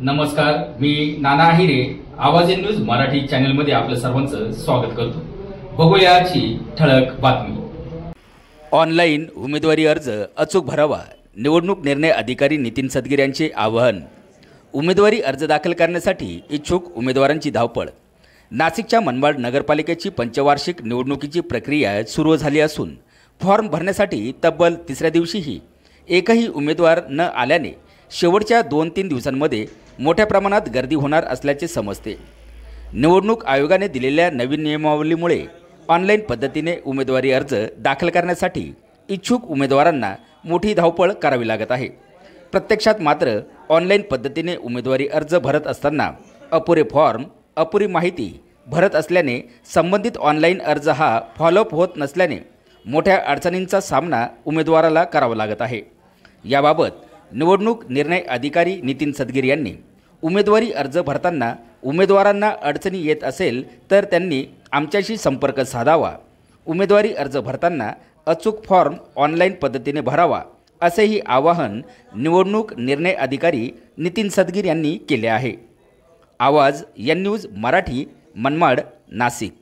नमस्कार, मी नाना हिरे आवाज news Marathi channel मध्ये आपलं सर्वांचं स्वागत करतो। बघूया आजची ठळक बातमी। ऑनलाईन उमेदवारी अर्ज अचूक भरावा, निवडणूक निर्णय अधिकारी नितीन सदगीर यांचे आवाहन। उमेदवारी अर्ज दाखल करण्यासाठी इच्छुक उमेदवारांची धावपळ। नाशिकच्या मनमाड नगरपालिकेची पंचवार्षिक निवडणुकीची प्रक्रिया सुरू झाली असून फॉर्म भरण्यासाठी तब्बल तिसऱ्या दिवशीही एकही उमेदवार न आल्याने शेवटच्या 2-3 दिवसांमध्ये मोठ्या प्रमाणात गर्दी होणार असल्याचे समजते। निवडणूक आयोगाने दिलेल्या नवीन नियमावलीमुळे ऑनलाईन पद्धतीने उमेदवारी अर्ज दाखल करण्यासाठी इच्छुक उमेदवारांना मोठी धावपळ करावी लागत आहे। प्रत्यक्षात मात्र ऑनलाईन पद्धतीने उमेदवारी अर्ज भरत असताना अपुरे फॉर्म, अपुरी माहिती भरत असल्याने संबंधित ऑनलाईन अर्ज हा फॉलोअप होत नसल्याने मोठ्या अडचणींचा सामना उमेदवाराला करावा लागत आहे। याबाबत निवडणूक निर्णय अधिकारी नितीन सदगीर यांनी उमेदवारी अर्ज भरताना उमेदवारांना अडचणी येत असेल तर त्यांनी आमच्याशी संपर्क साधावा, उमेदवारी अर्ज भरताना अचूक फॉर्म ऑनलाईन पद्धतीने भरावा असेही आवाहन निवडणूक निर्णय अधिकारी नितीन सदगीर यांनी केले आहे। आवाज एन न्यूज मराठी, मनमाड, नाशिक।